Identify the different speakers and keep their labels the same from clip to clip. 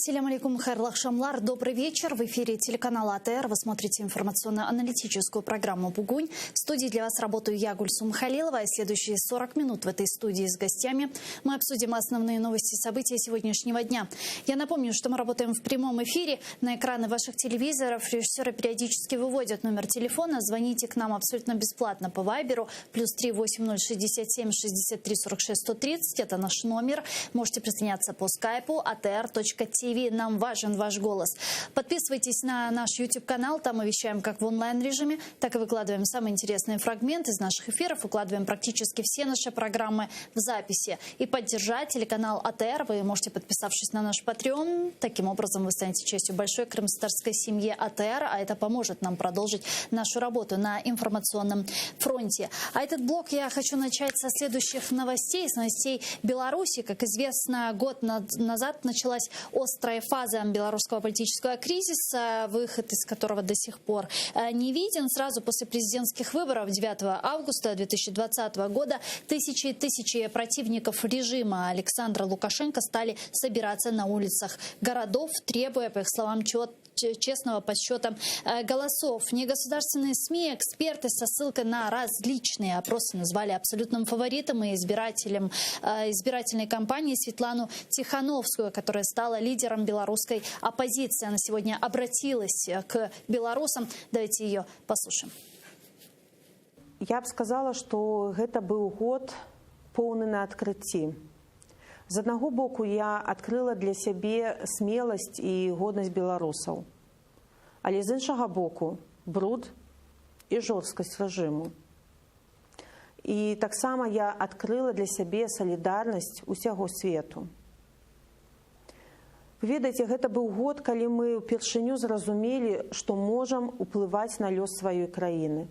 Speaker 1: Селям алейкум, хайрлах шамлар. Добрый вечер. В эфире телеканала АТР. Вы смотрите информационно-аналитическую программу «Бугунь». В студии для вас работаю я, Гульсум Халилова. И следующие 40 минут в этой студии с гостями мы обсудим основные новости и события сегодняшнего дня. Я напомню, что мы работаем в прямом эфире. На экраны ваших телевизоров режиссеры периодически выводят номер телефона. Звоните к нам абсолютно бесплатно по Вайберу. +3 8067 63 46 130. Это наш номер. Можете присоединяться по скайпу atr.tv. Нам важен ваш голос. Подписывайтесь на наш YouTube-канал. Там мы вещаем как в онлайн-режиме, так и выкладываем самые интересные фрагменты из наших эфиров. Выкладываем практически все наши программы в записи. И поддержать телеканал АТР вы можете, подписавшись на наш Patreon. Таким образом, вы станете частью большой крымстарской семьи АТР, а это поможет нам продолжить нашу работу на информационном фронте. А этот блок я хочу начать со следующих новостей. С новостей Беларуси. Как известно, год назад началась острая фаза белорусского политического кризиса, выход из которого до сих пор не виден. Сразу после президентских выборов 9 августа 2020 года тысячи противников режима Александра Лукашенко стали собираться на улицах городов, требуя, по их словам, честного подсчета голосов. Негосударственные СМИ, эксперты со ссылкой на различные опросы назвали абсолютным фаворитом и избирательной кампании Светлану Тихановскую, которая стала лидером белорусской оппозиции. Она сегодня обратилась к белорусам. Давайте ее послушаем.
Speaker 2: Я бы сказала, что это был год полный на открытии. З аднаго боку я адкрыла для сябе смеласць і годнасць беларусаў. Але з іншага боку бруд і жорсткасць рэжыму. І таксама я адкрыла для сябе салідарнасць усяго свету. Вы ведаеце, гэта быў год, калі мы ўпершыню зразумелі, што можам уплываць на лёс сваёй краіны.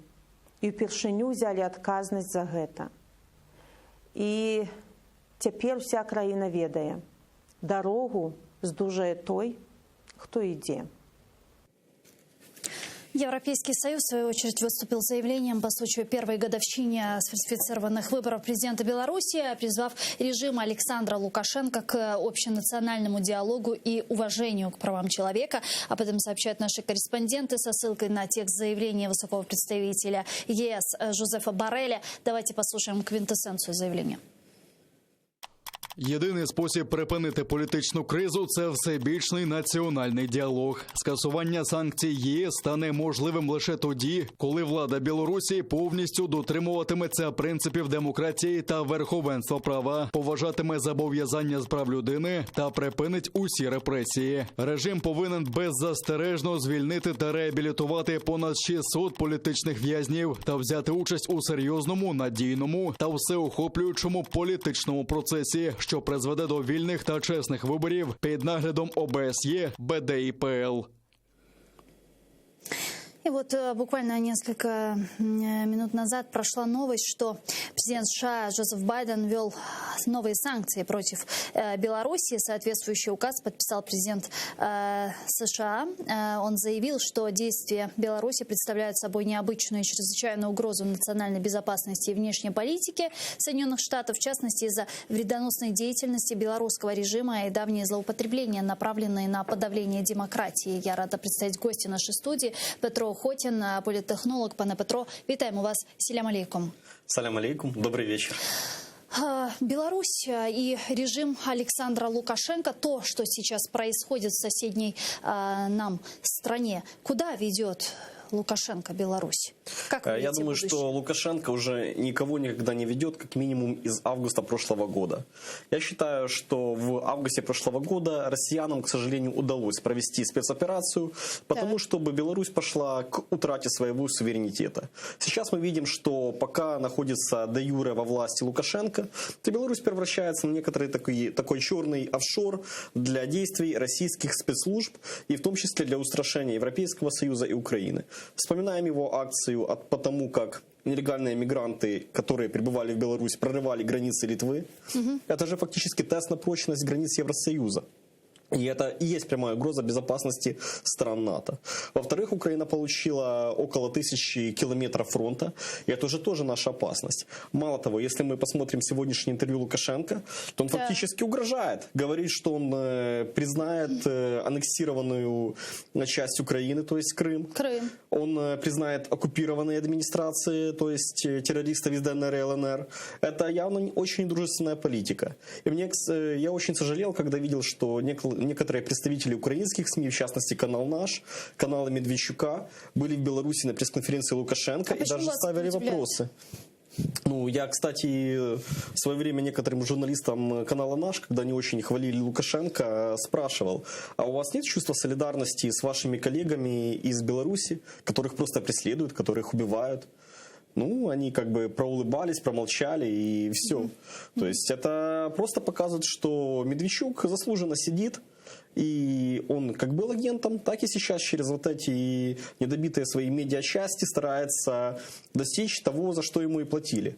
Speaker 2: І ўпершыню взялі адказнасць за гэта. І цяпер вся краіна ведае. Дарогу здужае той, хто ідзе.
Speaker 1: Европейский Союз, в свою очередь, выступил с заявлением по случаю первой годовщины сфальсифицированных выборов президента Беларуси, призвав режим Александра Лукашенко к общенациональному диалогу и уважению к правам человека. Об этом сообщают наши корреспонденты со ссылкой на текст заявления высокого представителя ЕС Жозефа Борреля. Давайте послушаем квинтэссенцию заявления.
Speaker 3: Єдиний спосіб припинити політичну кризу – це всебічний національний діалог. Скасування санкцій ЄС стане можливим лише тоді, коли влада Білорусі повністю дотримуватиметься принципів демократії та верховенства права, поважатиме зобов'язання з прав людини та припинить усі репресії. Режим повинен беззастережно звільнити та реабілітувати понад 600 політичних в'язнів та взяти участь у серйозному, надійному та всеохоплюючому політичному процесі, що призведе до вільних та чесних виборів під наглядом ОБСЄ, БД і ПЛ.
Speaker 1: И вот буквально несколько минут назад прошла новость, что президент США Джозеф Байден ввел новые санкции против Беларуси. Соответствующий указ подписал президент США. Он заявил, что действия Беларуси представляют собой необычную и чрезвычайную угрозу национальной безопасности и внешней политики Соединенных Штатов, в частности, из-за вредоносной деятельности белорусского режима и давние злоупотребления, направленные на подавление демократии. Я рада представить гостя нашей студии Петро Хотін, політтехнолог. Пане Петро, вітаємо вас. Селям алейкум.
Speaker 4: Салям алейкум. Добрый вечер.
Speaker 1: Беларусь и режим Александра Лукашенко, то, что сейчас происходит в соседней нам стране, куда ведет Лукашенко Беларусь?
Speaker 4: Я думаю, что Лукашенко уже никого никогда не ведет, как минимум из августа прошлого года. Я считаю, что в августе прошлого года россиянам, к сожалению, удалось провести спецоперацию, потому чтобы Беларусь пошла к утрате своего суверенитета. Сейчас мы видим, что пока находится де юре во власти Лукашенко, то Беларусь превращается на некоторый такой черный офшор для действий российских спецслужб, и в том числе для устрашения Европейского Союза и Украины. Вспоминаем его акцию по тому, как нелегальные мигранты, которые прибывали в Беларусь, прорывали границы Литвы. Это же фактически тест на прочность границ Евросоюза. И это и есть прямая угроза безопасности стран НАТО. Во-вторых, Украина получила около 1000 километров фронта, и это уже тоже наша опасность. Мало того, если мы посмотрим сегодняшнее интервью Лукашенко, то он фактически угрожает. Говорит, что он признает аннексированную часть Украины, то есть Крым. Он признает оккупированные администрации, то есть террористов из ДНР и ЛНР. Это явно очень дружественная политика. И я очень сожалел, когда видел, что некоторые представители украинских СМИ, в частности канал «Наш», каналы Медведчука, были в Беларуси на пресс-конференции Лукашенко и даже ставили вопросы. Я, кстати, в свое время некоторым журналистам канала «Наш», когда они очень хвалили Лукашенко, спрашивал: а у вас нет чувства солидарности с вашими коллегами из Беларуси, которых просто преследуют, которых убивают? Они как бы проулыбались, промолчали и все. То есть это просто показывает, что Медведчук заслуженно сидит, и он как был агентом, так и сейчас через вот эти недобитые свои медиачасти старается достичь того, за что ему и платили.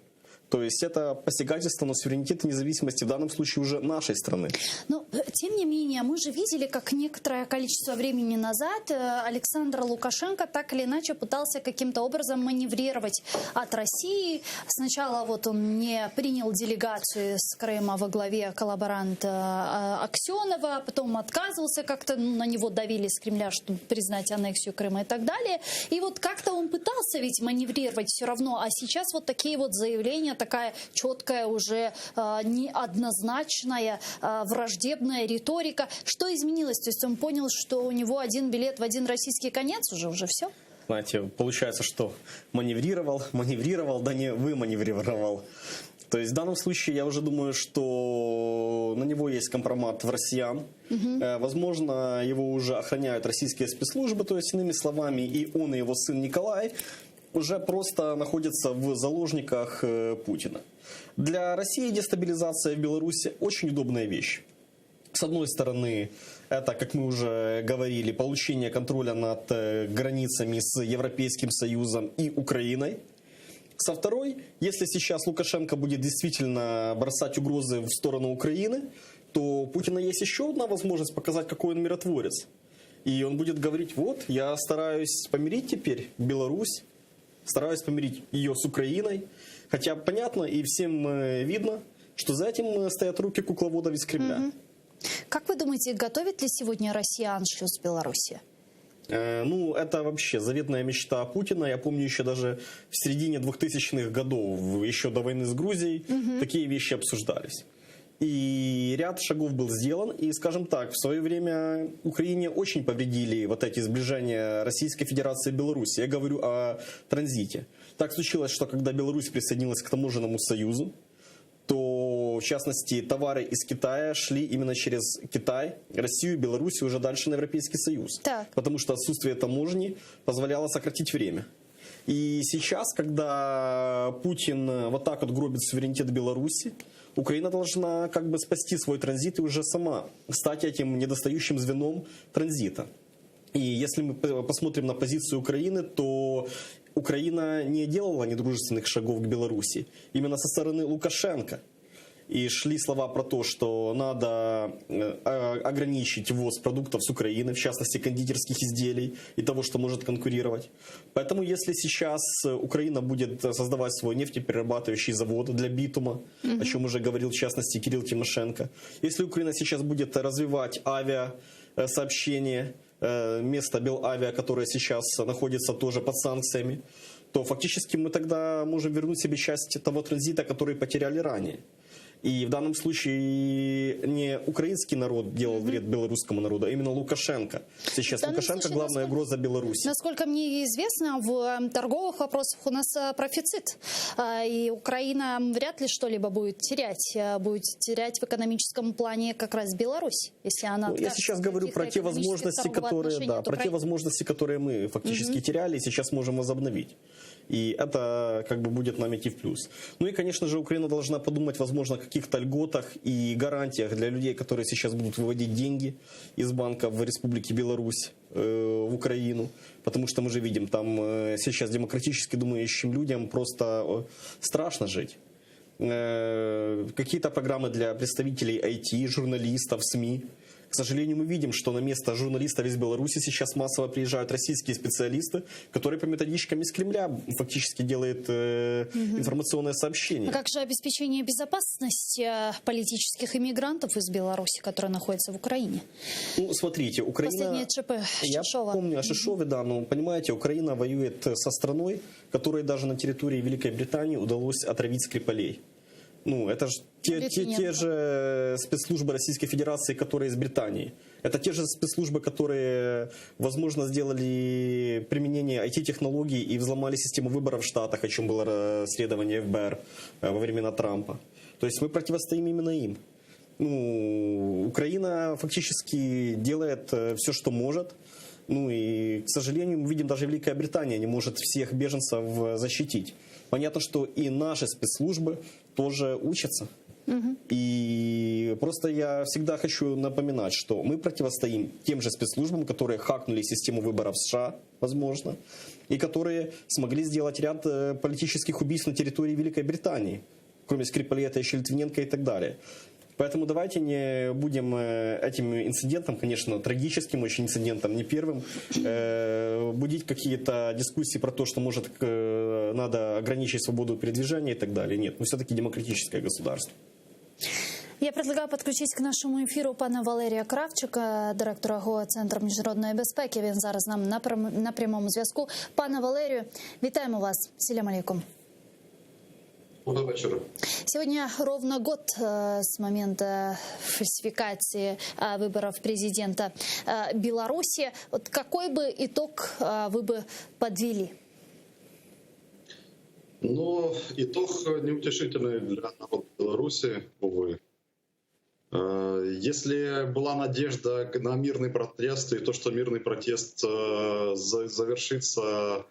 Speaker 4: То есть это посягательство на суверенитет и независимость в данном случае уже нашей страны.
Speaker 1: Но, тем не менее, мы же видели, как некоторое количество времени назад Александр Лукашенко так или иначе пытался каким-то образом маневрировать от России. Сначала он не принял делегацию с Крыма во главе коллаборанта Аксенова, потом отказывался, как-то на него давили с Кремля, чтобы признать аннексию Крыма и так далее. И как-то он пытался ведь маневрировать все равно, а сейчас такие заявления, такая четкая, уже неоднозначная, враждебная риторика. Что изменилось? То есть он понял, что у него один билет в один российский конец, уже все?
Speaker 4: Знаете, получается, что маневрировал, да не выманеврировал. То есть в данном случае я уже думаю, что на него есть компромат в россиян. Возможно, его уже охраняют российские спецслужбы, то есть иными словами, и он, и его сын Николай уже просто находятся в заложниках Путина. Для России дестабилизация в Беларуси очень удобная вещь. С одной стороны, это, как мы уже говорили, получение контроля над границами с Европейским Союзом и Украиной. Со второй, если сейчас Лукашенко будет действительно бросать угрозы в сторону Украины, то у Путина есть еще одна возможность показать, какой он миротворец. И он будет говорить: я стараюсь помирить теперь Беларусь, стараюсь помирить ее с Украиной. Хотя понятно и всем видно, что за этим стоят руки кукловодов из Кремля.
Speaker 1: Как вы думаете, готовит ли сегодня Россия аншлюс в Беларуси?
Speaker 4: Это вообще заветная мечта Путина. Я помню, еще даже в середине 2000-х годов, еще до войны с Грузией, такие вещи обсуждались. И ряд шагов был сделан. И, скажем так, в свое время Украине очень повредили эти сближения Российской Федерации и Беларуси. Я говорю о транзите. Так случилось, что когда Беларусь присоединилась к таможенному союзу, то, в частности, товары из Китая шли именно через Китай, Россию, Беларусь и уже дальше на Европейский Союз.
Speaker 1: Так.
Speaker 4: Потому что отсутствие таможни позволяло сократить время. И сейчас, когда Путин так гробит суверенитет Беларуси, Украина должна спасти свой транзит и уже сама стать этим недостающим звеном транзита. И если мы посмотрим на позицию Украины, то Украина не делала недружественных шагов к Беларуси. Именно со стороны Лукашенко. И шли слова про то, что надо ограничить ввоз продуктов с Украины, в частности кондитерских изделий и того, что может конкурировать. Поэтому если сейчас Украина будет создавать свой нефтеперерабатывающий завод для битума, о чем уже говорил в частности Кирилл Тимошенко, если Украина сейчас будет развивать авиасообщение, место Белавиа, которое сейчас находится тоже под санкциями, то фактически мы тогда можем вернуть себе часть того транзита, который потеряли ранее. И в данном случае не украинский народ делал вред белорусскому народу, а именно Лукашенко. Сейчас Лукашенко главная угроза Беларуси.
Speaker 1: Насколько мне известно, в торговых вопросах у нас профицит. И Украина вряд ли что-либо будет терять. Будет терять в экономическом плане как раз Беларусь, если она...
Speaker 4: Я сейчас говорю про те возможности, которые мы фактически теряли и сейчас можем возобновить. И это будет нам идти в плюс. И, конечно же, Украина должна подумать, возможно, о каких-то льготах и гарантиях для людей, которые сейчас будут выводить деньги из банка в Республике Беларусь в Украину. Потому что мы же видим, там сейчас демократически думающим людям просто страшно жить. Какие-то программы для представителей IT, журналистов, СМИ, К сожалению, мы видим, что на место журналистов из Беларуси сейчас массово приезжают российские специалисты, которые по методичкам из Кремля фактически делают информационное сообщение.
Speaker 1: А как же обеспечение безопасности политических иммигрантов из Беларуси, которые находятся в Украине?
Speaker 4: Ну, смотрите, Украина...
Speaker 1: Последнее ЧП Шишова.
Speaker 4: Я помню о Шишове, да, но, понимаете, Украина воюет со страной, которой даже на территории Великой Британии удалось отравить Скрипалей. Ну, это же те же спецслужбы Российской Федерации, которые из Британии. Это те же спецслужбы, которые, возможно, сделали применение IT-технологий и взломали систему выборов в Штатах, о чем было расследование ФБР во времена Трампа. То есть мы противостоим именно им. Ну, Украина фактически делает все, что может. Ну и, к сожалению, мы видим, даже Великая Британия не может всех беженцев защитить. Понятно, что и наши спецслужбы тоже учатся. И просто я всегда хочу напоминать, что мы противостоим тем же спецслужбам, которые хакнули систему выборов в США, возможно, и которые смогли сделать ряд политических убийств на территории Великой Британии, кроме Скрипалета, еще Литвиненко и так далее. Поэтому давайте не будем этим инцидентом, конечно, трагическим очень инцидентом, не первым, будить какие-то дискуссии про то, что, может, надо ограничить свободу передвижения и так далее. Нет, мы все-таки демократическое государство.
Speaker 1: Я предлагаю подключить к нашому ефіру пана Валерія Кравчика, директора ГО Центру міжнародної безпеки. Він зараз з нами на прямому зв'язку. Пане Валерію, вітаємо вас. Селям алейкум.
Speaker 5: Доброго вечера.
Speaker 1: Сегодня ровно год с момента фальсификации выборов президента Беларуси. Вот какой бы итог вы бы подвели?
Speaker 5: Ну, итог неутешительный для народа Беларуси, увы. Если была надежда на мирный протест, и то, что мирный протест завершится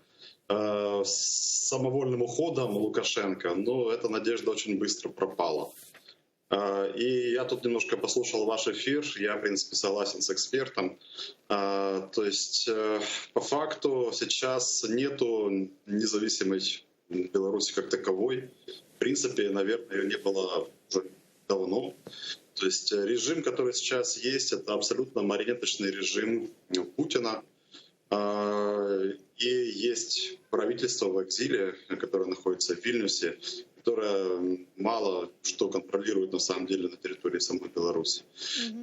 Speaker 5: самовольным уходом Лукашенко, но эта надежда очень быстро пропала. И я тут немножко послушал ваш эфир, я, в принципе, согласен с экспертом. То есть, по факту, сейчас нету независимой Беларуси как таковой. В принципе, наверное, ее не было уже давно. То есть режим, который сейчас есть, это абсолютно марионеточный режим Путина. И есть правительство в экзиле, которое находится в Вильнюсе, которое мало что контролирует на самом деле на территории самой Беларуси.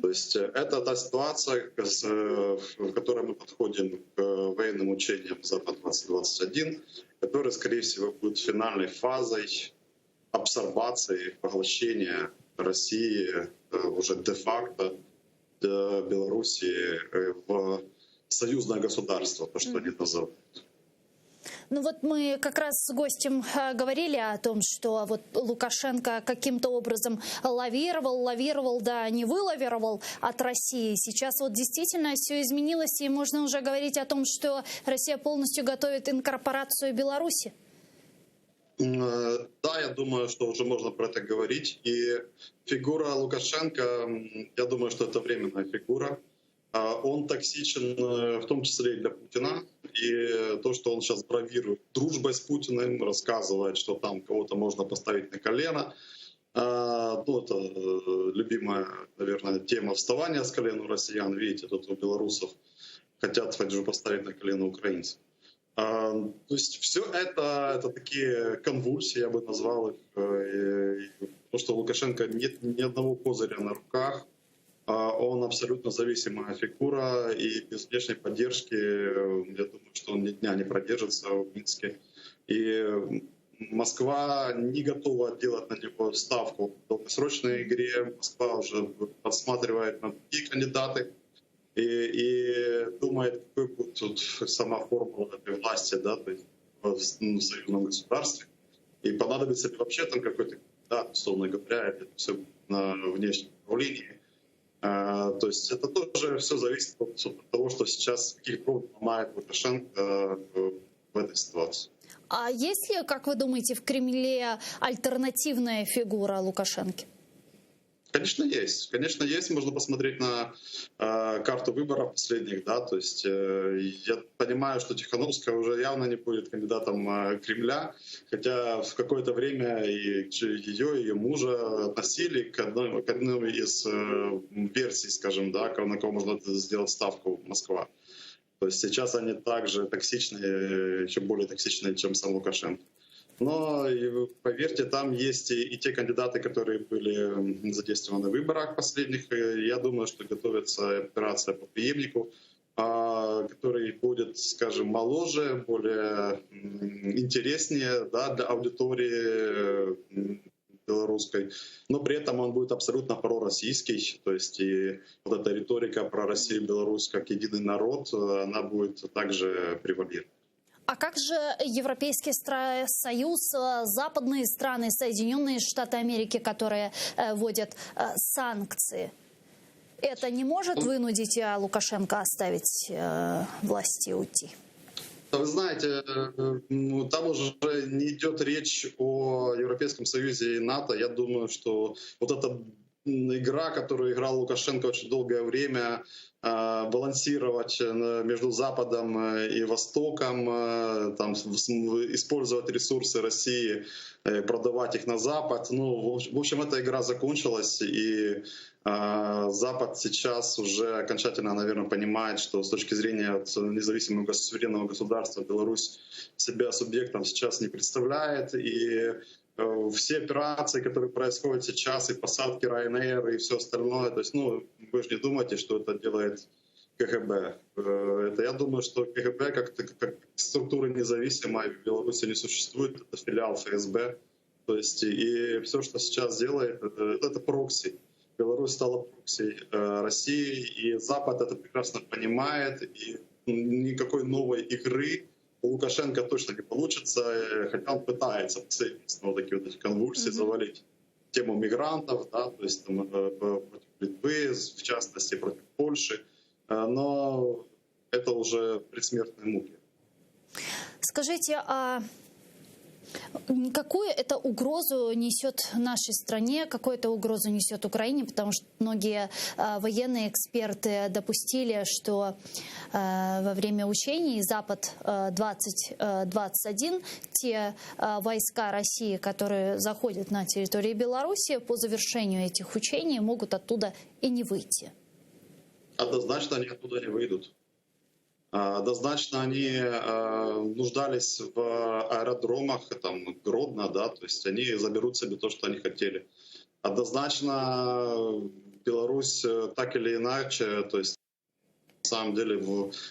Speaker 5: То есть это та ситуация, в которой мы подходим к военным учениям Запад-2021, которая, скорее всего, будет финальной фазой абсорбации, поглощения России уже де-факто Беларуси в союзное государство, то, что они называют.
Speaker 1: Ну вот мы как раз с гостем говорили о том, что вот Лукашенко каким-то образом лавировал, да, не вылавировал от России. Сейчас вот действительно все изменилось, и можно уже говорить о том, что Россия полностью готовит инкорпорацию Беларуси.
Speaker 5: Да, я думаю, что уже можно про это говорить. И фигура Лукашенко, я думаю, что это временная фигура. Он токсичен в том числе и для Путина. И то, что он сейчас бравирует дружбой с Путиным, рассказывает, что там кого-то можно поставить на колено. Ну, это любимая, наверное, тема вставания с колен у россиян. Видите, тут у белорусов хотят же поставить на колено украинцев. То есть все это такие конвульсии, я бы назвал их. То, что у Лукашенко нет ни одного козыря на руках. Он абсолютно зависимая фигура, и без внешней поддержки, я думаю, что он ни дня не продержится в Минске. И Москва не готова делать на него ставку в долгосрочной игре. Москва уже подсматривает на другие кандидаты и думает, какой будет тут сама формула этой власти, да, то есть в союзном государстве. И понадобится ли вообще там какой-то кандидат, условно говоря, это все на внешнем управлении. То есть это тоже все зависит от того, что сейчас каких проводов ломает Лукашенко в этой ситуации.
Speaker 1: А есть ли, как вы думаете, в Кремле альтернативная фигура Лукашенко?
Speaker 5: Конечно, есть. Конечно, есть. Можно посмотреть на карту выборов последних, да, то есть я понимаю, что Тихановская уже явно не будет кандидатом Кремля, хотя в какое-то время и ее мужа относили к одной из версий, скажем, да, на кого можно сделать ставку Москва. То есть сейчас они также токсичны, еще более токсичны, чем сам Лукашенко. Но, поверьте, там есть и те кандидаты, которые были задействованы в выборах последних. Я думаю, что готовится операция по преемнику, который будет, скажем, моложе, более интереснее, да, для аудитории белорусской, но при этом он будет абсолютно пророссийский, то есть и вот эта риторика про Россию и Беларусь как единый народ, она будет также превалировать.
Speaker 1: А как же Европейский Союз, западные страны, Соединенные Штаты Америки, которые вводят санкции? Это не может вынудить Лукашенко оставить власти и уйти?
Speaker 5: Вы знаете, там уже не идет речь о Европейском Союзе и НАТО. Я думаю, что вот эта игра, которую играл Лукашенко очень долгое время, балансировать между Западом и Востоком, там, использовать ресурсы России, продавать их на Запад. Ну, в общем, эта игра закончилась, и Запад сейчас уже окончательно, наверное, понимает, что с точки зрения независимого суверенного государства Беларусь себя субъектом сейчас не представляет, и все операции, которые происходят сейчас, и посадки Ryanair, и все остальное, то есть, ну, вы же не думаете, что это делает КГБ. Это, я думаю, что КГБ как структура независимая в Беларуси не существует, это филиал ФСБ. То есть, и все, что сейчас делает, это прокси. Беларусь стала прокси России, и Запад это прекрасно понимает, и никакой новой игры у Лукашенко точно не получится, хотя он пытается вот такие вот эти конвульсии завалить тему мигрантов, да, то есть там, против Литвы, в частности, против Польши, но это уже предсмертные муки.
Speaker 1: Скажите, а какую это угрозу несет нашей стране, какую это угрозу несет Украине, потому что многие военные эксперты допустили, что во время учений Запад-2021 те войска России, которые заходят на территорию Беларуси, по завершению этих учений могут оттуда и не выйти?
Speaker 5: Однозначно они оттуда не выйдут. Однозначно они нуждались в аэродромах, там, Гродно, да, то есть они заберут себе то, что они хотели. Однозначно Беларусь так или иначе, то есть на самом деле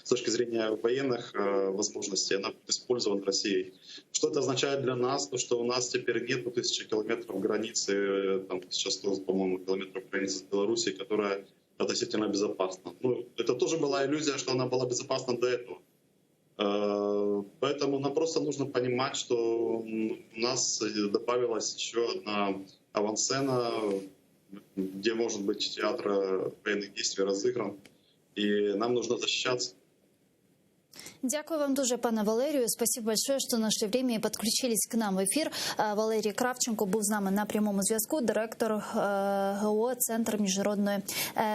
Speaker 5: с точки зрения военных возможностей она будет использована Россией. Что это означает для нас? То, что у нас теперь нет 1000 километров границы, там, сейчас 100, по-моему, километров границы с Белоруссией, которая относительно безопасно. Ну, это тоже была иллюзия, что она была безопасна до этого. Поэтому нам просто нужно понимать, что у нас добавилась еще одна авансцена, где может быть театр военных действий разыгран, и нам нужно защищаться.
Speaker 1: Дякую вам дуже, пане Валерію. Спасибо большое, що знайшли время і підключились к нам в ефір. Валерій Кравченко був з нами на прямому зв'язку, директор ГО «Центр международной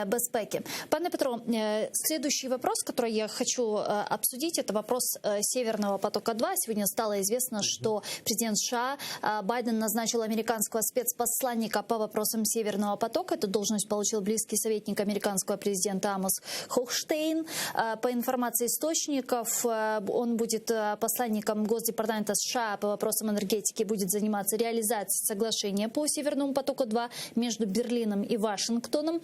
Speaker 1: безпеки». Пане Петро, следующий вопрос, который я хочу обсудить, это вопрос Северного потока-2. Сегодня стало известно, что президент США Байден назначил американского спецпосланника по вопросам Северного потока. Эту должность получил близкий советник американского президента Амос Хохштейн. По информации источников, он будет посланником Госдепартамента США по вопросам энергетики, будет заниматься реализацией соглашения по Северному потоку-2 между Берлином и Вашингтоном.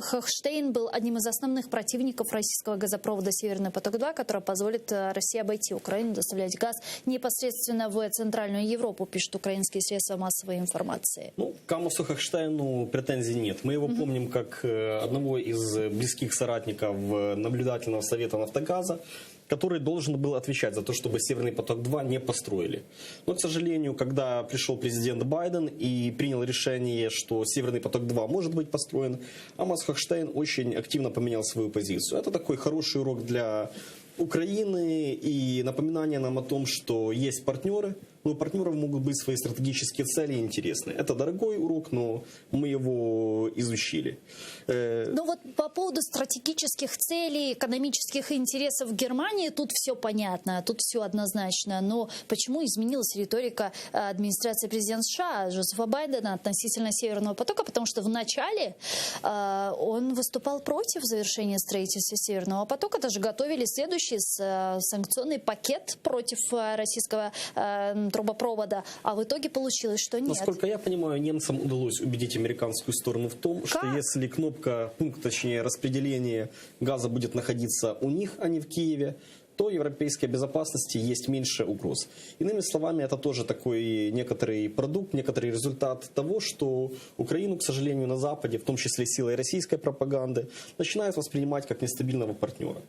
Speaker 1: Хохштейн был одним из основных противников российского газопровода «Северный поток-2», который позволит России обойти Украину, доставлять газ непосредственно в Центральную Европу, пишут украинские средства массовой информации.
Speaker 4: Ну, к Амосу Хохштейну претензий нет. Мы его помним как одного из близких соратников наблюдательного совета «Нафтогаза», который должен был отвечать за то, чтобы «Северный поток-2» не построили. Но, к сожалению, когда пришел президент Байден и принял решение, что «Северный поток-2» может быть построен, Амос Хохштейн очень активно поменял свою позицию. Это такой хороший урок для Украины и напоминание нам о том, что есть партнеры но у партнеров могут быть свои стратегические цели и интересные. Это дорогой урок, но мы его изучили.
Speaker 1: Ну вот по поводу стратегических целей, экономических интересов Германии, тут все понятно, тут все однозначно. Но почему изменилась риторика администрации президента США Джозефа Байдена относительно Северного потока? Потому что вначале он выступал против завершения строительства Северного потока. Даже готовили следующий санкционный пакет против российского трубопровода. А в итоге получилось, что нет.
Speaker 4: Насколько я понимаю, немцам удалось убедить американскую сторону в том, что если пункт, точнее распределение газа будет находиться у них, а не в Киеве, то европейской безопасности есть меньше угроз. Иными словами, это тоже такой некоторый продукт, некоторый результат того, что Украину, к сожалению, на Западе, в том числе силой российской пропаганды, начинают воспринимать как нестабильного партнера.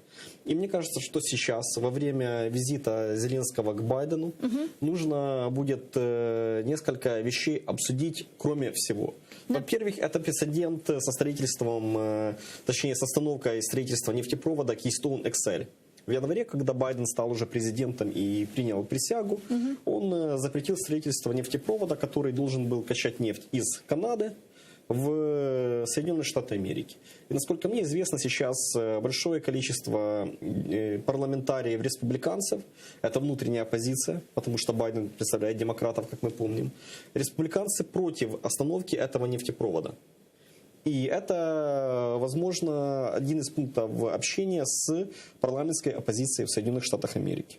Speaker 4: И мне кажется, что сейчас, во время визита Зеленского к Байдену, нужно будет несколько вещей обсудить, кроме всего. Во-первых, это прецедент со строительством, точнее, с остановкой строительства нефтепровода Keystone XL. В январе, когда Байден стал уже президентом и принял присягу, он запретил строительство нефтепровода, который должен был качать нефть из Канады в Соединенные Штаты Америки. И, насколько мне известно, сейчас большое количество парламентариев-республиканцев, это внутренняя оппозиция, потому что Байден представляет демократов, как мы помним, республиканцы против остановки этого нефтепровода. И это, возможно, один из пунктов общения с парламентской оппозицией в Соединенных Штатах Америки.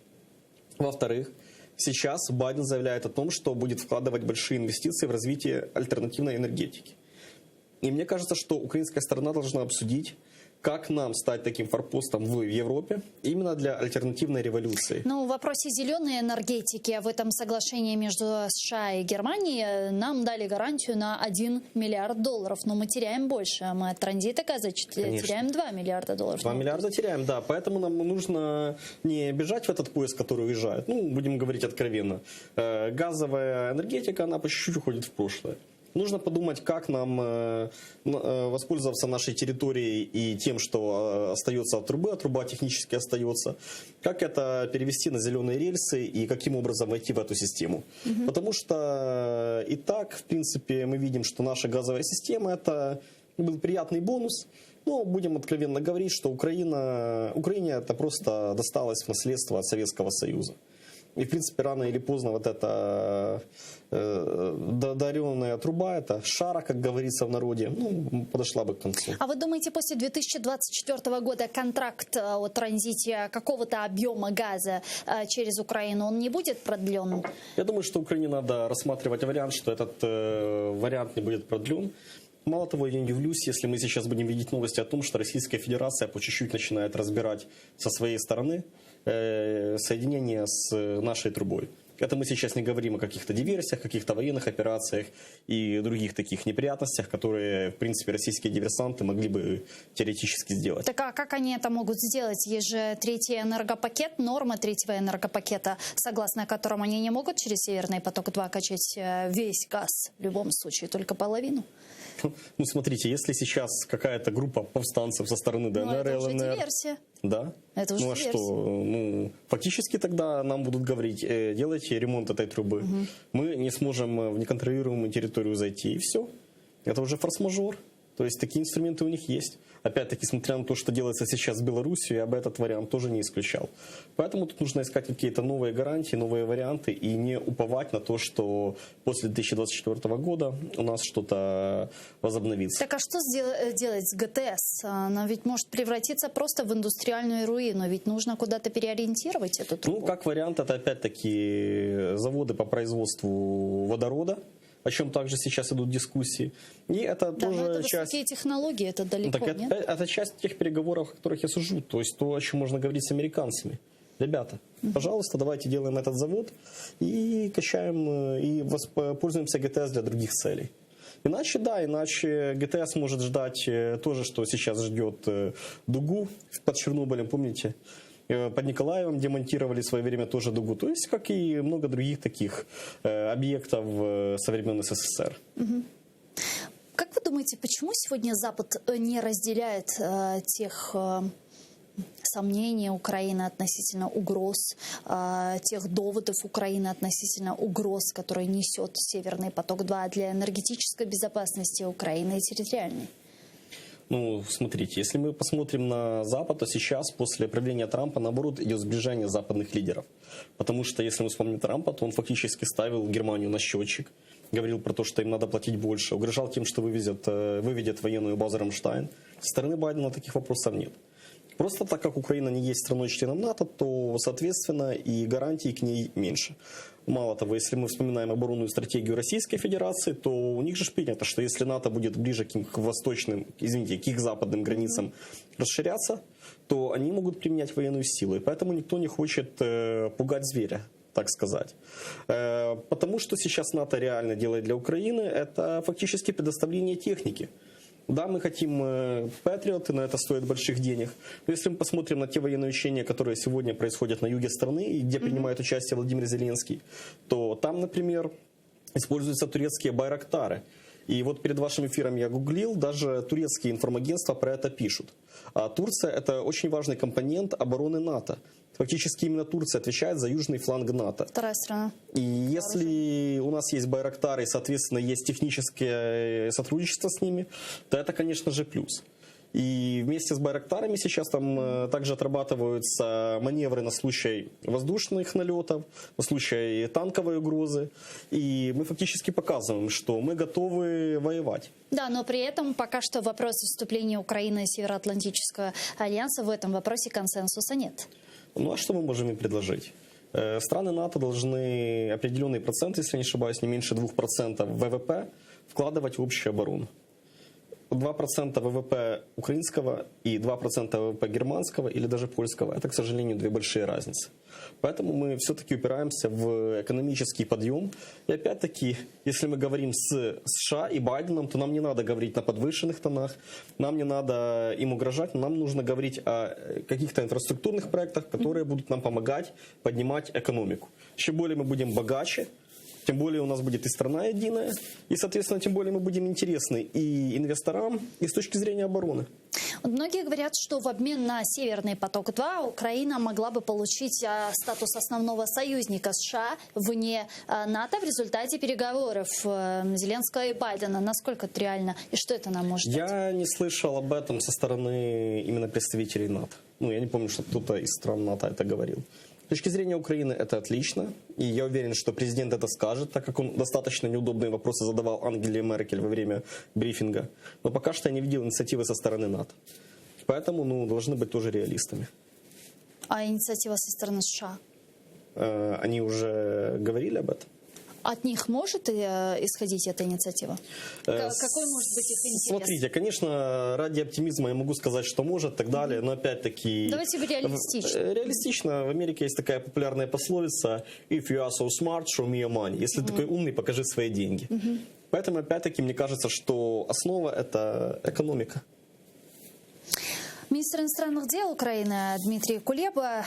Speaker 4: Во-вторых, сейчас Байден заявляет о том, что будет вкладывать большие инвестиции в развитие альтернативной энергетики. И мне кажется, что украинская сторона должна обсудить, как нам стать таким форпостом в Европе именно для альтернативной революции.
Speaker 1: Ну, в вопросе зеленой энергетики в этом соглашении между США и Германией нам дали гарантию на $1 миллиард. Но мы теряем больше. Мы от транзита газа теряем $2 миллиарда.
Speaker 4: 2 миллиарда теряем, да. Поэтому нам нужно не бежать в этот поезд, который уезжает. Ну, будем говорить откровенно. Газовая энергетика, она по чуть-чуть уходит в прошлое. Нужно подумать, как нам воспользоваться нашей территорией и тем, что остается от трубы, а труба технически остается, как это перевести на зеленые рельсы и каким образом войти в эту систему. Потому что и так, в принципе, мы видим, что наша газовая система – это был приятный бонус, но будем откровенно говорить, что Украине это просто досталось в наследство от Советского Союза. И, в принципе, рано или поздно вот эта додаренная труба, эта шара, как говорится в народе, подошла бы к концу.
Speaker 1: А вы думаете, после 2024 года контракт о транзите какого-то объема газа через Украину, он не будет продлен?
Speaker 4: Я думаю, что Украине надо рассматривать вариант, что этот вариант не будет продлен. Мало того, я не удивлюсь, если мы сейчас будем видеть новости о том, что Российская Федерация по чуть-чуть начинает разбирать со своей стороны соединение с нашей трубой. Это мы сейчас не говорим о каких-то диверсиях, каких-то военных операциях и других таких неприятностях, которые, в принципе, российские диверсанты могли бы теоретически сделать.
Speaker 1: Так а как они это могут сделать? Есть же третий энергопакет, норма третьего энергопакета, согласно которым они не могут через Северный поток-2 качать весь газ в любом случае, только половину.
Speaker 4: Ну, смотрите, если сейчас какая-то группа повстанцев со стороны ДНР,
Speaker 1: это уже
Speaker 4: ЛНР...
Speaker 1: диверсия.
Speaker 4: Да.
Speaker 1: Это уже диверсия.
Speaker 4: Что? Фактически тогда нам будут говорить, делайте ремонт этой трубы. Мы не сможем в неконтролируемую территорию зайти, и все. Это уже форс-мажор. То есть такие инструменты у них есть. Опять-таки, смотря на то, что делается сейчас с Беларусью, я бы этот вариант тоже не исключал. Поэтому тут нужно искать какие-то новые гарантии, новые варианты и не уповать на то, что после 2024 года у нас что-то возобновится.
Speaker 1: Так а что делать с ГТС? Она ведь может превратиться просто в индустриальную руину, ведь нужно куда-то переориентировать эту трубу.
Speaker 4: Ну, как вариант, это опять-таки заводы по производству водорода, о чем также сейчас идут дискуссии. И это
Speaker 1: да,
Speaker 4: тоже
Speaker 1: это
Speaker 4: часть...
Speaker 1: высокие технологии, это далеко,
Speaker 4: так
Speaker 1: нет?
Speaker 4: Это часть тех переговоров, о которых я сужу. То есть то, о чем можно говорить с американцами. Ребята, пожалуйста, давайте делаем этот завод и качаем, и пользуемся ГТС для других целей. Иначе ГТС может ждать то же, что сейчас ждет дугу под Чернобылем, помните? Под Николаевым демонтировали в свое время тоже дугу. То есть, как и много других таких объектов со времен СССР.
Speaker 1: Как вы думаете, почему сегодня Запад не разделяет тех сомнения Украины относительно угроз, тех доводов Украины относительно угроз, которые несет «Северный поток-2» для энергетической безопасности Украины и территориальной?
Speaker 4: Ну, смотрите, если мы посмотрим на Запад, то сейчас, после правления Трампа, наоборот, идет сближение западных лидеров. Потому что, если мы вспомним Трампа, то он фактически ставил Германию на счетчик, говорил про то, что им надо платить больше, угрожал тем, что выведет военную базу «Рамштайн». Со стороны Байдена таких вопросов нет. Просто так как Украина не есть страной-членом НАТО, то, соответственно, и гарантий к ней меньше. Мало того, если мы вспоминаем оборонную стратегию Российской Федерации, то у них же принято, что если НАТО будет ближе к восточным, извините, к их западным границам расширяться, то они могут применять военную силу. И поэтому никто не хочет пугать зверя, так сказать. Потому что сейчас НАТО реально делает для Украины, это фактически предоставление техники. Да, мы хотим Патриоты, но это стоит больших денег. Но если мы посмотрим на те военные учения, которые сегодня происходят на юге страны, и где принимает участие Владимир Зеленский, то там, например, используются турецкие байрактары. И вот перед вашим эфиром я гуглил, даже турецкие информагентства про это пишут. А Турция – это очень важный компонент обороны НАТО. Фактически именно Турция отвечает за южный фланг НАТО.
Speaker 1: Вторая страна.
Speaker 4: И если у нас есть байрактары, и, соответственно, есть техническое сотрудничество с ними, то это, конечно же, плюс. И вместе с байрактарами сейчас там также отрабатываются маневры на случай воздушных налетов, на случай танковой угрозы. И мы фактически показываем, что мы готовы воевать.
Speaker 1: Да, но при этом пока что в вопросе вступления Украины в Североатлантического альянса в этом вопросе консенсуса нет.
Speaker 4: Ну а что мы можем им предложить? Страны НАТО должны определенный процент, если не ошибаюсь, не меньше 2% ВВП вкладывать в общую оборону. 2% ВВП украинского и 2% ВВП германского или даже польского – это, к сожалению, две большие разницы. Поэтому мы все-таки упираемся в экономический подъем. И опять-таки, если мы говорим с США и Байденом, то нам не надо говорить на подвышенных тонах, нам не надо им угрожать, нам нужно говорить о каких-то инфраструктурных проектах, которые будут нам помогать поднимать экономику. Чем более мы будем богаче, тем более у нас будет и страна единая, и, соответственно, тем более мы будем интересны и инвесторам, и с точки зрения обороны.
Speaker 1: Многие говорят, что в обмен на «Северный поток-2» Украина могла бы получить статус основного союзника США вне НАТО в результате переговоров Зеленского и Байдена. Насколько это реально и что это нам может дать?
Speaker 4: Я не слышал об этом со стороны именно представителей НАТО. Ну, я не помню, что кто-то из стран НАТО это говорил. С точки зрения Украины это отлично, и я уверен, что президент это скажет, так как он достаточно неудобные вопросы задавал Ангеле Меркель во время брифинга. Но пока что я не видел инициативы со стороны НАТО. Поэтому должны быть тоже реалистами.
Speaker 1: А инициатива со стороны США?
Speaker 4: Они уже говорили об этом.
Speaker 1: От них может исходить эта инициатива? Какой может быть их интерес?
Speaker 4: Смотрите, конечно, ради оптимизма я могу сказать, что может, так далее, но опять-таки...
Speaker 1: Давайте быть реалистично.
Speaker 4: Реалистично. В Америке есть такая популярная пословица «If you are so smart, show me your money». Если ты такой умный, покажи свои деньги. Поэтому, опять-таки, мне кажется, что основа – это экономика.
Speaker 1: Министр иностранных дел Украины Дмитрий Кулеба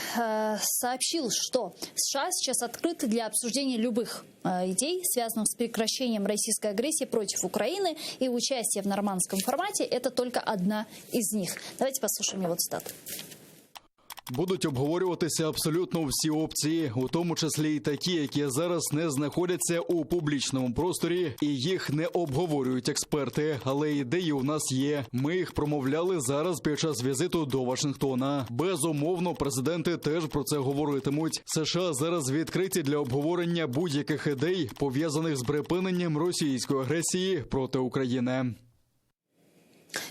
Speaker 1: сообщил, что США сейчас открыты для обсуждения любых идей, связанных с прекращением российской агрессии против Украины, и участие в нормандском формате – это только одна из них. Давайте послушаем его цитату.
Speaker 3: Будуть обговорюватися абсолютно всі опції, у тому числі й такі, які зараз не знаходяться у публічному просторі, і їх не обговорюють експерти. Але ідеї у нас є. Ми їх промовляли зараз під час візиту до Вашингтона. Безумовно, президенти теж про це говоритимуть. США зараз відкриті для обговорення будь-яких ідей, пов'язаних з припиненням російської агресії проти України.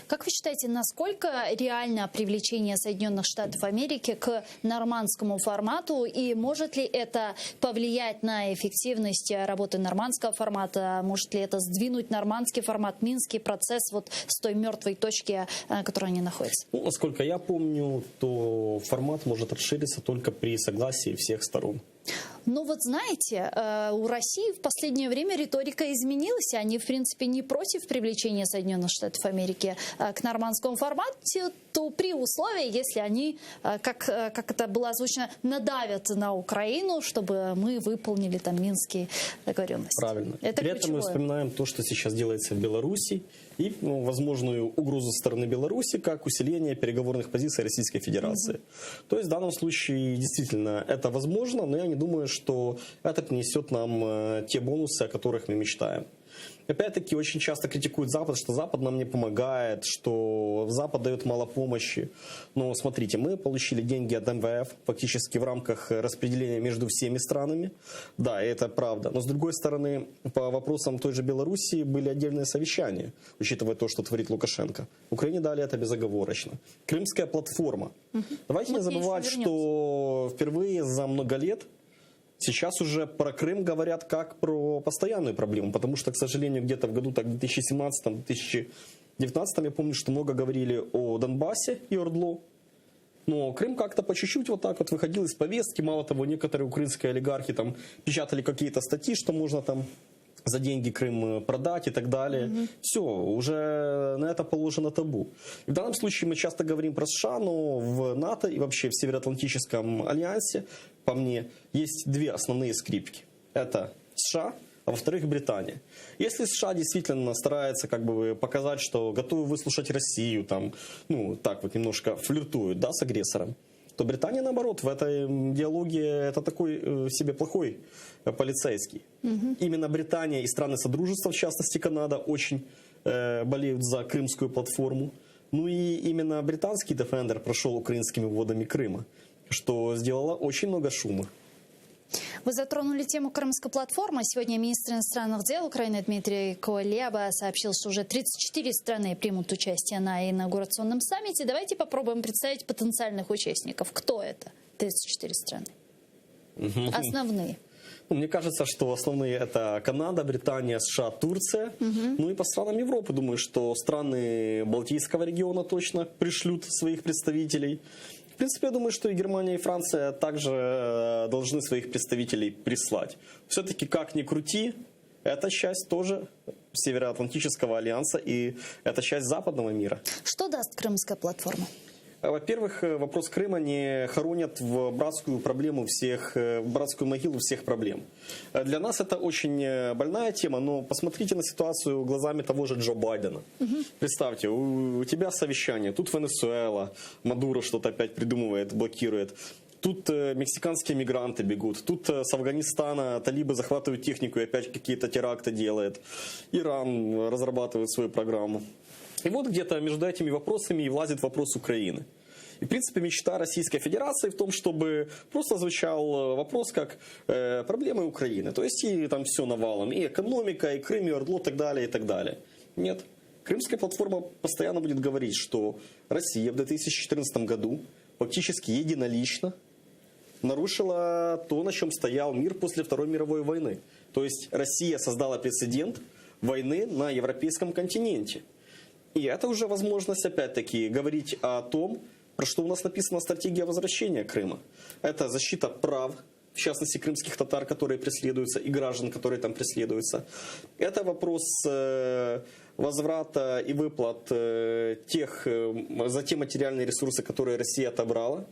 Speaker 1: Как вы считаете, насколько реально привлечение Соединенных Штатов Америки к нормандскому формату, и может ли это повлиять на эффективность работы нормандского формата, может ли это сдвинуть нормандский формат, минский процесс вот с той мертвой точки, на которой они находятся?
Speaker 4: Насколько я помню, то формат может расшириться только при согласии всех сторон.
Speaker 1: Ну вот знаете, у России в последнее время риторика изменилась. Они, в принципе, не против привлечения Соединенных Штатов Америки к нормандскому формату, то при условии, если они, как это было озвучено, надавят на Украину, чтобы мы выполнили там минские договоренности.
Speaker 4: Правильно.
Speaker 1: Это
Speaker 4: при этом мы вспоминаем то, что сейчас делается в Беларуси, и возможную угрозу со стороны Беларуси, как усиление переговорных позиций Российской Федерации. То есть в данном случае действительно это возможно, но я не думаю, что это принесет нам те бонусы, о которых мы мечтаем. Опять-таки, очень часто критикуют Запад, что Запад нам не помогает, что Запад дает мало помощи. Но смотрите, мы получили деньги от МВФ фактически в рамках распределения между всеми странами. Да, это правда. Но с другой стороны, по вопросам той же Белоруссии были отдельные совещания, учитывая то, что творит Лукашенко. Украине дали это безоговорочно. Крымская платформа. Давайте не забывать, что впервые за много лет сейчас уже про Крым говорят как про постоянную проблему, потому что, к сожалению, где-то в году 2017-2019, я помню, что много говорили о Донбассе и Ордло, но Крым как-то по чуть-чуть вот так вот выходил из повестки. Мало того, некоторые украинские олигархи там печатали какие-то статьи, что можно там за деньги Крым продать и так далее. Все, уже на это положено табу. И в данном случае мы часто говорим про США, но в НАТО и вообще в Североатлантическом альянсе, по мне, есть две основные скрипки. Это США, а во-вторых, Британия. Если США действительно старается как бы показать, что готовы выслушать Россию, там, ну, так вот немножко флиртуют, да, с агрессором, то Британия, наоборот, в этой диалоге это такой себе плохой полицейский. Именно Британия и страны Содружества, в частности Канада, очень болеют за крымскую платформу. Ну и именно британский Defender прошел украинскими водами Крыма, что сделало очень много шума.
Speaker 1: Вы затронули тему Крымской платформы. Сегодня министр иностранных дел Украины Дмитрий Кулеба сообщил, что уже 34 страны примут участие на инаугурационном саммите. Давайте попробуем представить потенциальных участников. Кто это? 34 страны. Основные.
Speaker 4: Мне кажется, что основные это Канада, Британия, США, Турция. Ну и по странам Европы, думаю, что страны Балтийского региона точно пришлют своих представителей. В принципе, я думаю, что и Германия, и Франция также должны своих представителей прислать. Все-таки, как ни крути, это часть тоже Североатлантического альянса, и это часть западного мира.
Speaker 1: Что даст Крымская платформа?
Speaker 4: Во-первых, вопрос Крыма не хоронят в братскую проблему всех, в братскую могилу всех проблем. Для нас это очень больная тема, но посмотрите на ситуацию глазами того же Джо Байдена. Представьте, у тебя совещание, тут Венесуэла, Мадуро что-то опять придумывает, блокирует. Тут мексиканские мигранты бегут, тут с Афганистана талибы захватывают технику и опять какие-то теракты делают. Иран разрабатывает свою программу. И вот где-то между этими вопросами и влазит вопрос Украины. И, в принципе, мечта Российской Федерации в том, чтобы просто звучал вопрос как проблемы Украины. То есть и там все навалом, и экономика, и Крым, и Ордло, и так далее, и так далее. Нет. Крымская платформа постоянно будет говорить, что Россия в 2014 году фактически единолично нарушила то, на чем стоял мир после Второй мировой войны. То есть Россия создала прецедент войны на европейском континенте. И это уже возможность, опять-таки, говорить о том, про что у нас написана стратегия возвращения Крыма. Это защита прав, в частности, крымских татар, которые преследуются, и граждан, которые там преследуются. Это вопрос возврата и выплат за те материальные ресурсы, которые Россия отобрала.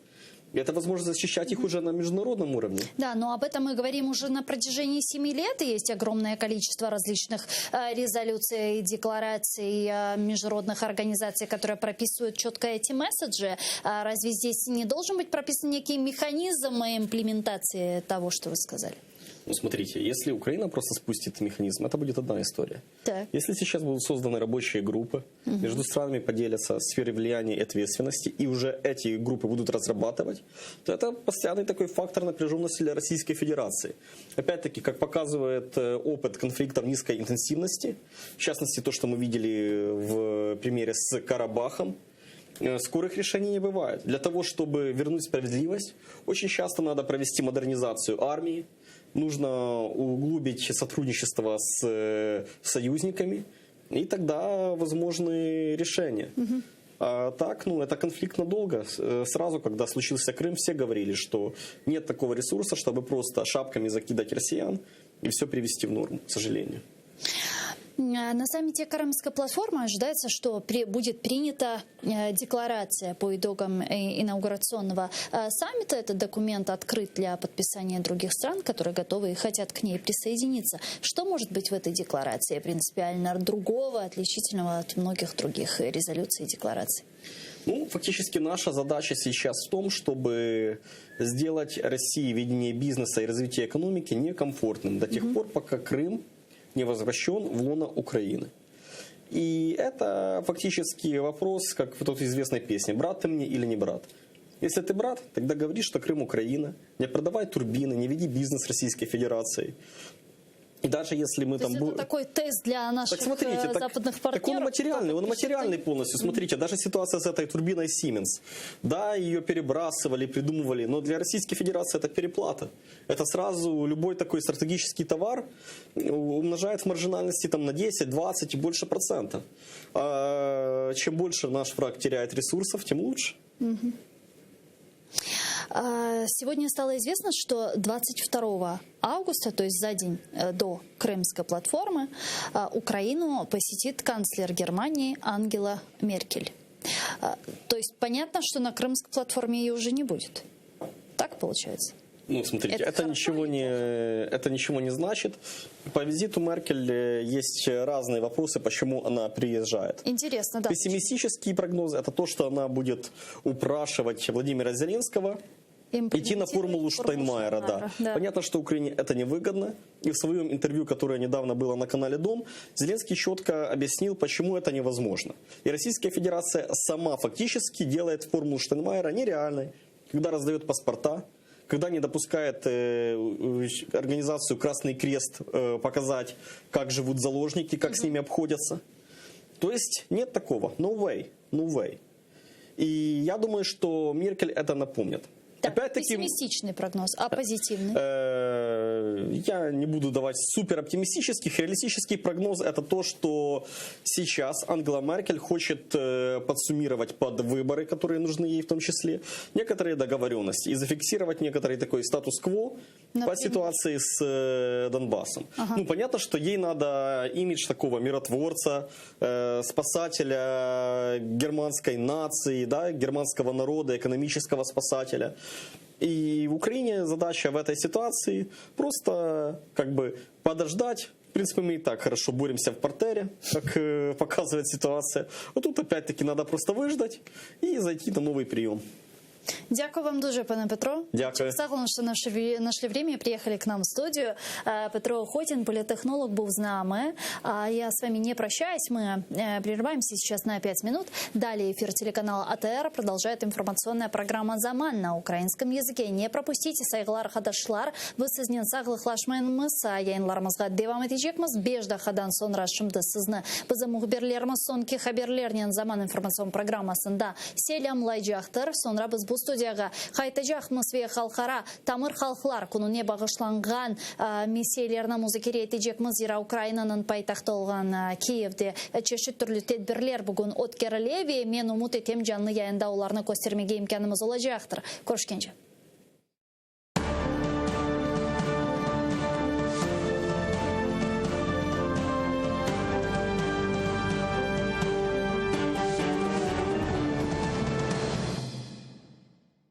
Speaker 4: Это возможность защищать их уже на международном уровне.
Speaker 1: Да, но об этом мы говорим уже на протяжении 7 лет. И есть огромное количество различных резолюций и деклараций международных организаций, которые прописывают четко эти месседжи. Разве здесь не должен быть прописан некий механизм имплементации того, что вы сказали?
Speaker 4: Ну, смотрите, если Украина просто спустит механизм, это будет одна история.
Speaker 1: Так.
Speaker 4: Если сейчас будут созданы рабочие группы, между странами поделятся сферы влияния и ответственности, и уже эти группы будут разрабатывать, то это постоянный такой фактор напряженности для Российской Федерации. Опять-таки, как показывает опыт конфликтов низкой интенсивности, в частности, то, что мы видели в примере с Карабахом, скорых решений не бывает. Для того, чтобы вернуть справедливость, очень часто надо провести модернизацию армии, нужно углубить сотрудничество с союзниками, и тогда возможны решения. А так, это конфликт надолго. Сразу, когда случился Крым, все говорили, что нет такого ресурса, чтобы просто шапками закидать россиян и все привести в норму, к сожалению.
Speaker 1: На саммите Крымской платформы ожидается, что будет принята декларация по итогам инаугурационного саммита. Этот документ открыт для подписания других стран, которые готовы и хотят к ней присоединиться. Что может быть в этой декларации принципиально другого, отличительного от многих других резолюций и деклараций?
Speaker 4: Ну, фактически наша задача сейчас в том, чтобы сделать России ведение бизнеса и развитие экономики некомфортным до тех пор, пока Крым не возвращен в лоно Украины. И это фактически вопрос, как в той известной песне «Брат ты мне или не брат?». Если ты брат, тогда говори, что Крым Украина, не продавай турбины, не веди бизнес Российской Федерации. И даже если мы там...
Speaker 1: Это такой тест для наших западных партнеров?
Speaker 4: Так он материальный полностью. Смотрите, даже ситуация с этой турбиной Siemens. Да, ее перебрасывали, придумывали, но для Российской Федерации это переплата. Это сразу любой такой стратегический товар умножает в маржинальности там, на 10, 20 и больше процентов. А чем больше наш враг теряет ресурсов, тем лучше.
Speaker 1: Сегодня стало известно, что 22 августа, то есть за день до Крымской платформы, Украину посетит канцлер Германии Ангела Меркель. То есть понятно, что на Крымской платформе ее уже не будет. Так получается?
Speaker 4: Ну, смотрите, это ничего не значит. По визиту Меркель есть разные вопросы, почему она приезжает.
Speaker 1: Интересно, да.
Speaker 4: Пессимистический прогноз – это то, что она будет упрашивать Владимира Зеленского идти на формулу Штайнмайера. Да. Понятно, что Украине это невыгодно. И в своем интервью, которое недавно было на канале «Дом», Зеленский четко объяснил, почему это невозможно. И Российская Федерация сама фактически делает формулу Штайнмайера нереальной, когда раздает паспорта, когда не допускает организацию «Красный Крест» показать, как живут заложники, как с ними обходятся. То есть нет такого. No way. No way. И я думаю, что Меркель это напомнит.
Speaker 1: Так, пессимистичный прогноз, а позитивный?
Speaker 4: Я не буду давать супер оптимистических. Реалистический прогноз – это то, что сейчас Ангела Меркель хочет подсуммировать под выборы, которые нужны ей в том числе, некоторые договоренности и зафиксировать некоторый такой статус-кво по ситуации с Донбассом. Ну, понятно, что ей надо имидж такого миротворца, спасателя германской нации, да, германского народа, экономического спасателя. И в Украине задача в этой ситуации просто как бы подождать. В принципе, мы и так хорошо боремся в партере, как показывает ситуация. Вот тут опять-таки надо просто выждать и зайти на новый прием.
Speaker 1: Дякую вам дуже, пане Петро.
Speaker 4: Дякую.
Speaker 1: Дякую, що нашли время и приехали к нам в студию. Петро Охотин, политтехнолог, был с нами. Я с вами не прощаюсь. Мы прерываемся сейчас на 5 минут. Далее эфир телеканала АТР продолжает информационная программа «Заман» на украинском языке. Не пропустите, сайглар хадашлар. Вы сознен саглых лашмайнмыз. Яйнлармызға девам етежекміз. Бежда хадан sonra шымды сызны. Бізі мұхберлеріміз сонки хаберлернен «Заман» информацион программасында селямлай жақтыр. Sonra біз бұл студияға қайтажақмыз ве халқара тамыр халқылар күніне бағышланған месселеріне музыкере етежекміз. Ира Украинаның пайтақты олған Киевде чешет түрлі тедбірлер бүгін өткерілеве. Мен ұмыт етем жанны яйында оларны көстермеге имканымыз олажақтыр. Көрішкенше.